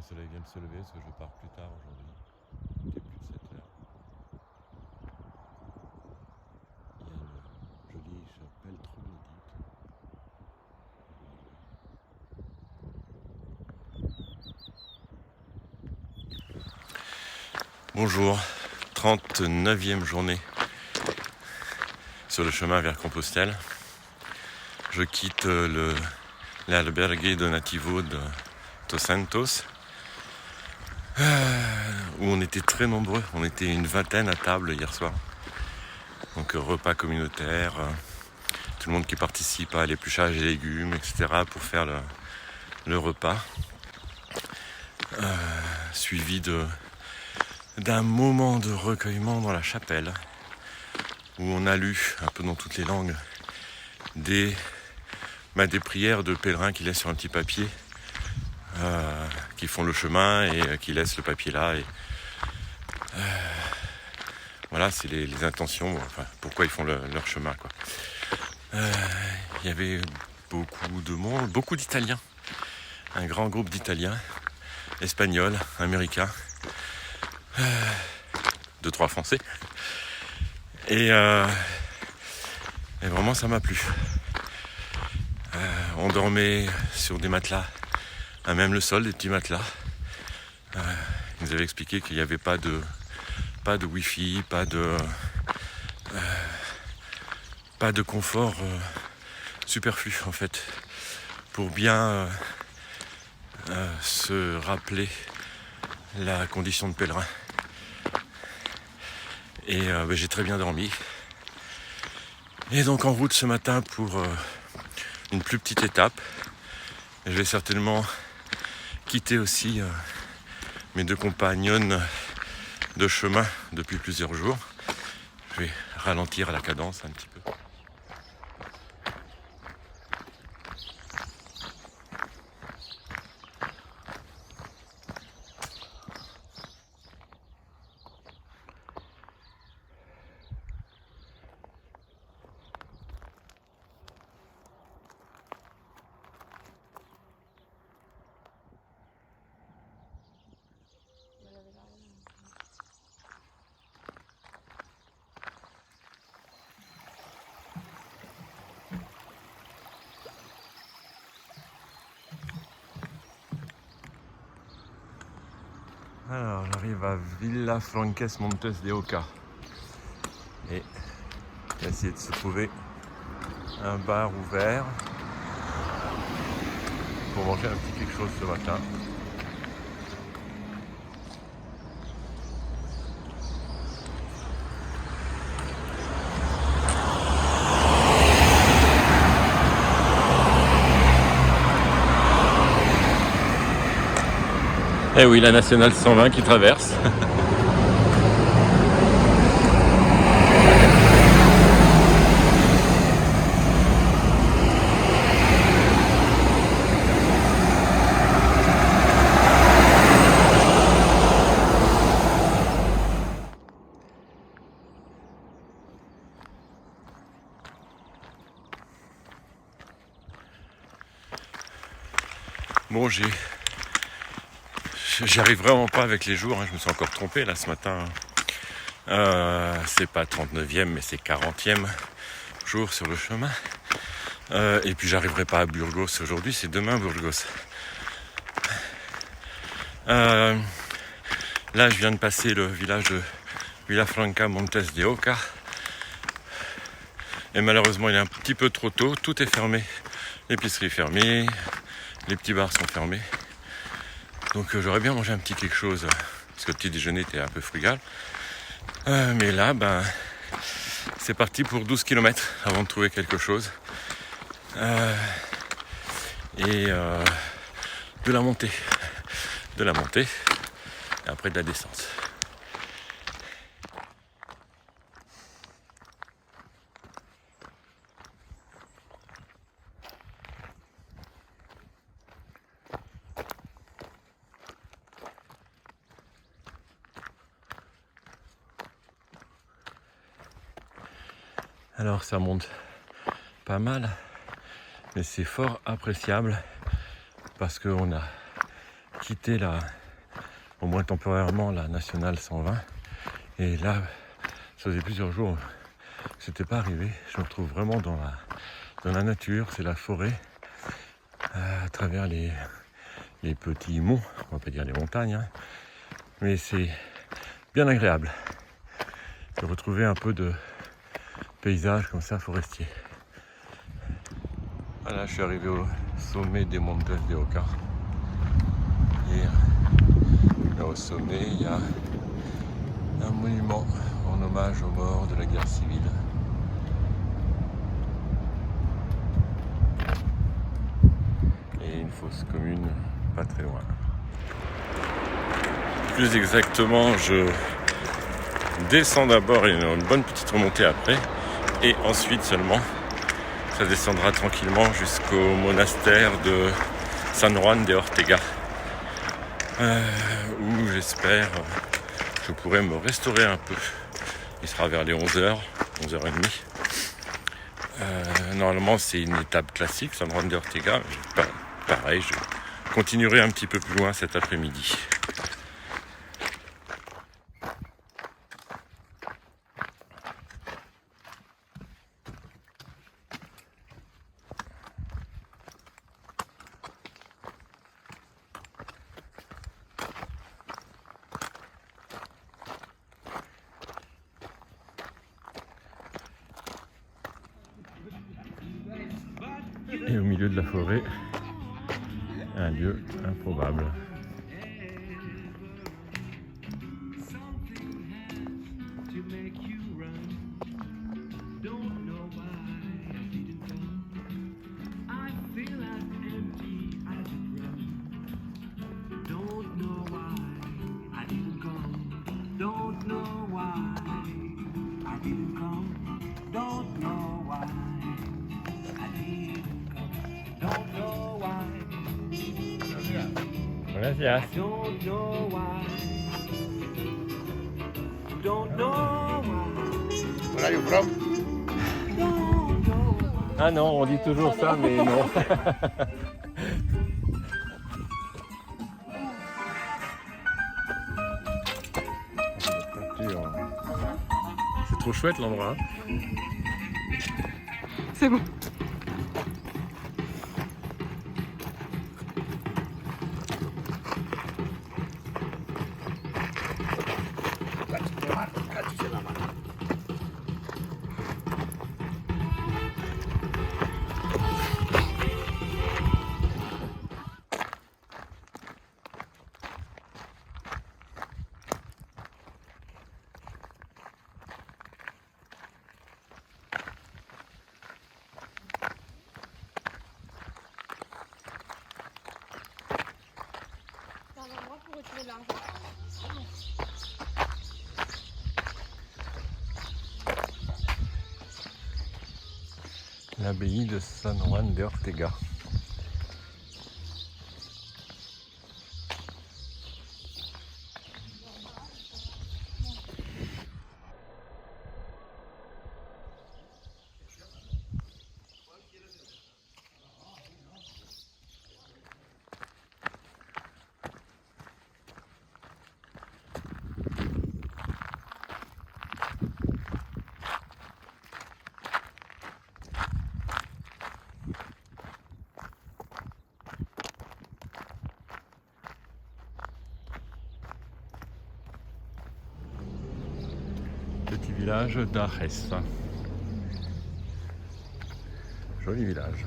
Le soleil vient de se lever parce que je pars plus tard aujourd'hui. Il était plus de 7 heures. Il y a une jolie chapelle troglodyte. Bonjour, 39e journée sur le chemin vers Compostelle. Je quitte l'albergue donativo de Dos Santos, où on était très nombreux. On était une vingtaine à table hier soir. Donc repas communautaire, tout le monde qui participe à l'épluchage des légumes, etc. pour faire le repas. Suivi d'un moment de recueillement dans la chapelle, où on a lu un peu dans toutes les langues des prières de pèlerins qui laissent sur un petit papier, qui font le chemin et qui laissent le papier là. Et, voilà, c'est les intentions, enfin, pourquoi ils font leur chemin, quoi. Il y avait beaucoup de monde, beaucoup d'Italiens, un grand groupe d'Italiens, Espagnols, Américains, 2-3 Français. Et vraiment, ça m'a plu. On dormait sur des matelas, à même le sol, des petits matelas. Ils nous avaient expliqué qu'il n'y avait pas de wifi, pas de confort superflu en fait, pour bien se rappeler la condition de pèlerin. Et j'ai très bien dormi. Et donc en route ce matin pour une plus petite étape. Je vais certainement quitter aussi mes deux compagnonnes de chemin depuis plusieurs jours. Je vais ralentir la cadence un petit peu. Alors j'arrive à Vilafranques Montes de Oca et j'ai essayé de se trouver un bar ouvert pour manger un petit quelque chose ce matin. Eh oui, la nationale 120 qui traverse. Bon, j'arrive vraiment pas avec les jours, hein. Je me suis encore trompé là ce matin. C'est pas 39e mais c'est 40e jour sur le chemin. Et puis j'arriverai pas à Burgos aujourd'hui, c'est demain Burgos. Là je viens de passer le village de Vilafranca Montes de Oca. Et malheureusement il est un petit peu trop tôt, tout est fermé. L'épicerie est fermée, les petits bars sont fermés. Donc j'aurais bien mangé un petit quelque chose, parce que le petit déjeuner était un peu frugal. Mais là, c'est parti pour 12 km avant de trouver quelque chose. Et de la montée. Et après de la descente. Alors ça monte pas mal, mais c'est fort appréciable parce qu'on a quitter au moins temporairement la nationale 120. Et là, ça faisait plusieurs jours que c'était pas arrivé. Je me retrouve vraiment dans la nature, c'est la forêt, à travers les petits monts, on va pas dire les montagnes, hein, mais c'est bien agréable de retrouver un peu de paysage comme ça forestier. Voilà, je suis arrivé au sommet des Montes de Oca. Et là, au sommet, il y a un monument en hommage aux morts de la guerre civile. Et une fosse commune pas très loin. Plus exactement, je descends d'abord et une bonne petite remontée après, et ensuite seulement ça descendra tranquillement jusqu'au monastère de San Juan de Ortega, où j'espère je pourrai me restaurer un peu. Il sera vers les 11h, 11h30. Normalement c'est une étape classique, San Juan de Ortega. Pareil, je continuerai un petit peu plus loin cet après-midi. Et au milieu de la forêt, un lieu improbable. Gracias. Where are you from? Ah non, on dit toujours ça, mais non. C'est trop chouette l'endroit. C'est bon. L'abbaye de San Juan de Ortega. Petit village d'Ares. Joli village.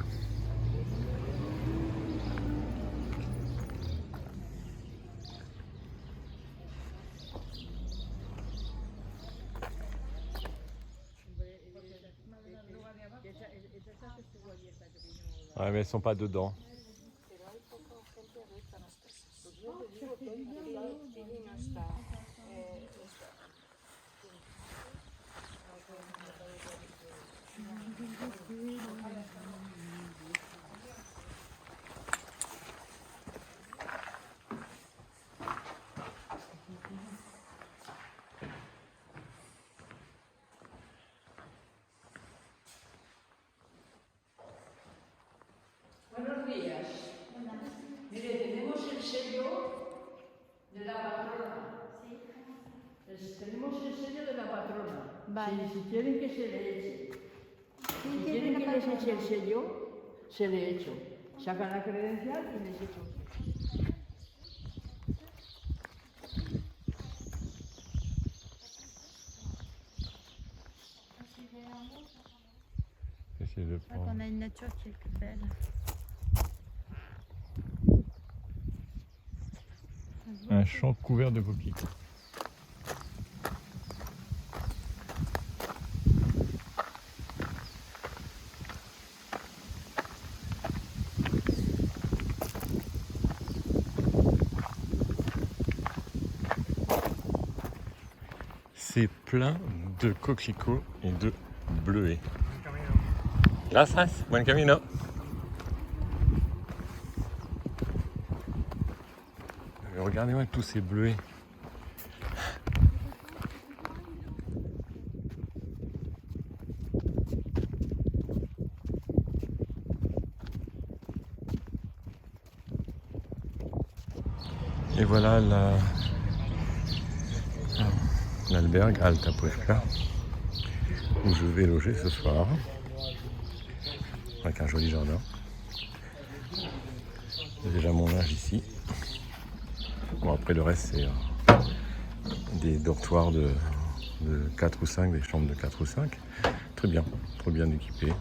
Ouais, mais elles sont pas dedans. Buenos días. Mire, tenemos el sello De la patrona. Sí. Tenemos el sello de la patrona. Vale. Si quieren que se le eche. Sí, Si tiene quieren una que les patrona. eche el sello, se le echo. Sacan la credencial y les echo. J'essaie de prendre. On a une nature qui est plus belle. Un champ couvert de coquelicots. C'est plein de coquelicots et de bleuets. Gracias, buen camino. Regardez-moi tous ces bleuets. Et voilà l'albergue Alta Puerca où je vais loger ce soir avec un joli jardin. J'ai déjà mon linge ici. Bon, après le reste c'est des dortoirs de 4 ou 5, des chambres de 4 ou 5. Très bien équipées.